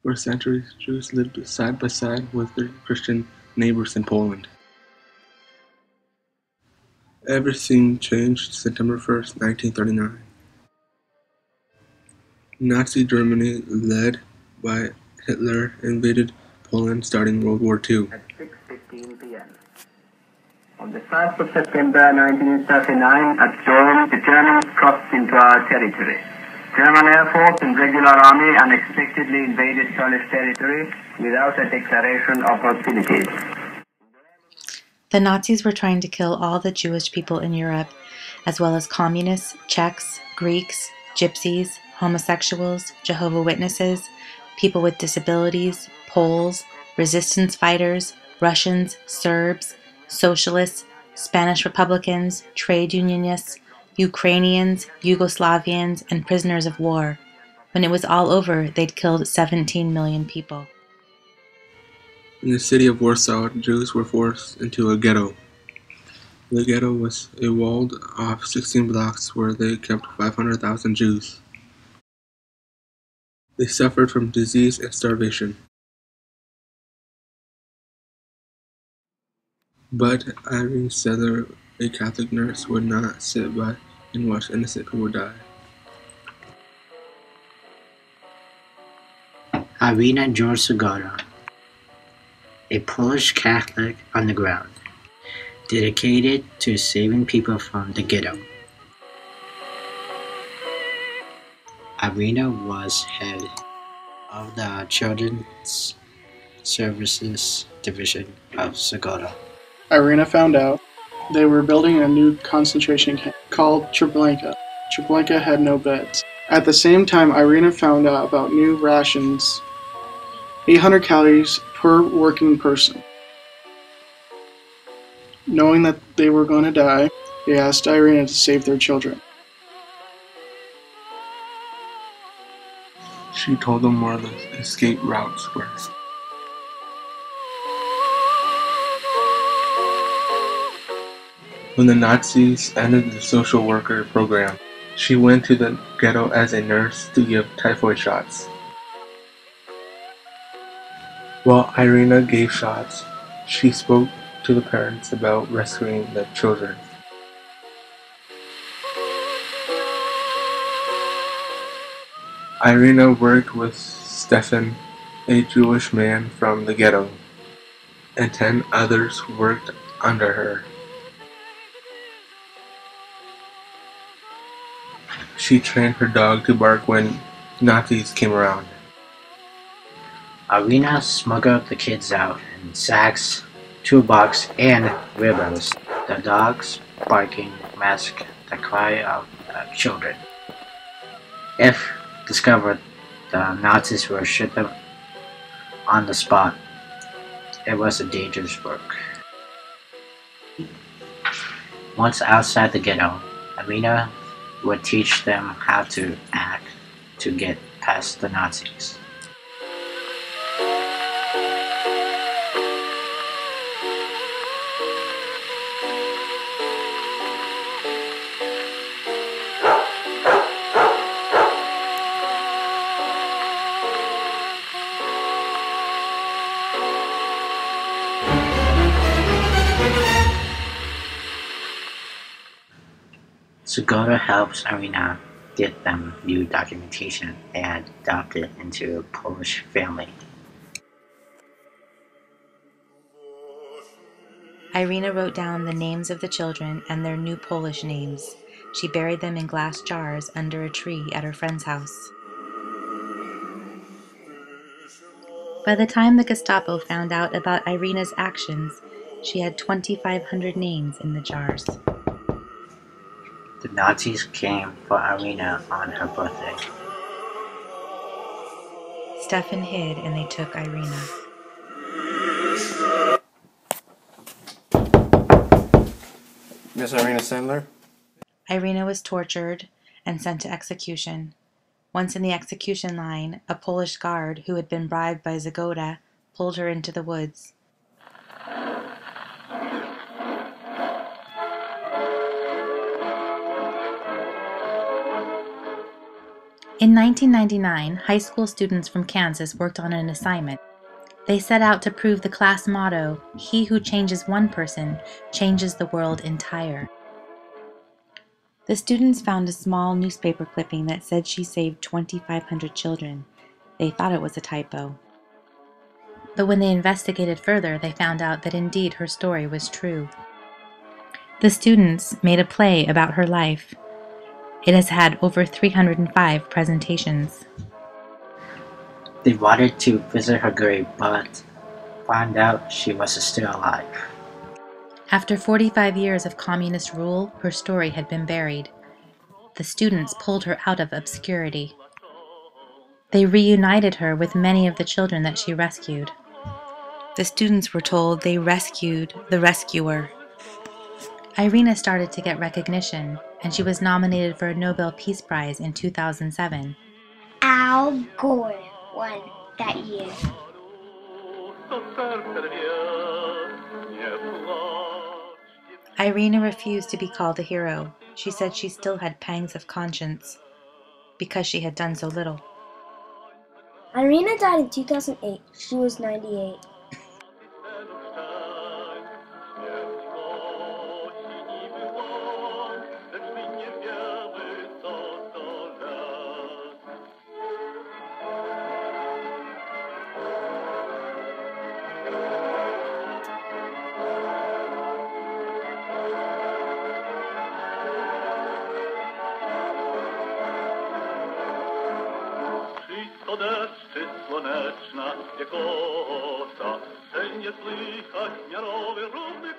For centuries, Jews lived side by side with their Christian neighbors in Poland. Everything changed September 1st, 1939. Nazi Germany, led by Hitler, invaded Poland starting World War II. At 6:15 p.m. On the 1st of September 1939, at dawn, the Germans crossed into our territory. German Air Force and regular army unexpectedly invaded Polish territory without a declaration of hostilities. The Nazis were trying to kill all the Jewish people in Europe, as well as communists, Czechs, Greeks, Gypsies, homosexuals, Jehovah's Witnesses, people with disabilities, Poles, resistance fighters, Russians, Serbs, socialists, Spanish Republicans, trade unionists, Ukrainians, Yugoslavians, and prisoners of war. When it was all over, they'd killed 17 million people. In the city of Warsaw, Jews were forced into a ghetto. The ghetto was a walled-off 16 blocks where they kept 500,000 Jews. They suffered from disease and starvation. But Irene Sendler, a Catholic nurse, would not sit by and watch innocent people die. Irena Zegota, a Polish Catholic underground, dedicated to saving people from the ghetto. Irena was head of the Children's Services Division of Zegota. Irena found out they were building a new concentration camp called Treblinka. Treblinka had no beds. At the same time, Irena found out about new rations, 800 calories per working person. Knowing that they were going to die, they asked Irena to save their children. She told them where the escape routes were. When the Nazis ended the social worker program, she went to the ghetto as a nurse to give typhoid shots. While Irena gave shots, she spoke to the parents about rescuing the children. Irena worked with Stefan, a Jewish man from the ghetto, and 10 others worked under her. She trained her dog to bark when Nazis came around. Irena smuggled the kids out in sacks, toolbox, and wheelbarrows. The dogs barking masked the cry of the children. If discovered, the Nazis would shoot them on the spot. It was a dangerous work. Once outside the ghetto, Irena would teach them how to act to get past the Nazis. Zegota helps Irena get them new documentation and adopted into a Polish family. Irena wrote down the names of the children and their new Polish names. She buried them in glass jars under a tree at her friend's house. By the time the Gestapo found out about Irena's actions, she had 2,500 names in the jars. The Nazis came for Irena on her birthday. Stefan hid and they took Irena. Miss Irena Sendler? Irena was tortured and sent to execution. Once in the execution line, a Polish guard who had been bribed by Zegota pulled her into the woods. In 1999, high school students from Kansas worked on an assignment. They set out to prove the class motto, "He who changes one person, changes the world entire." The students found a small newspaper clipping that said she saved 2,500 children. They thought it was a typo. But when they investigated further, they found out that indeed her story was true. The students made a play about her life. It has had over 305 presentations. They wanted to visit her grave, but found out she was still alive. After 45 years of communist rule, her story had been buried. The students pulled her out of obscurity. They reunited her with many of the children that she rescued. The students were told they rescued the rescuer. Irena started to get recognition, and she was nominated for a Nobel Peace Prize in 2007. Al Gore won that year. Irena refused to be called a hero. She said she still had pangs of conscience because she had done so little. Irena died in 2008. She was 98. To deszczy słoneczna Zegota, że nie słychać miarowy równy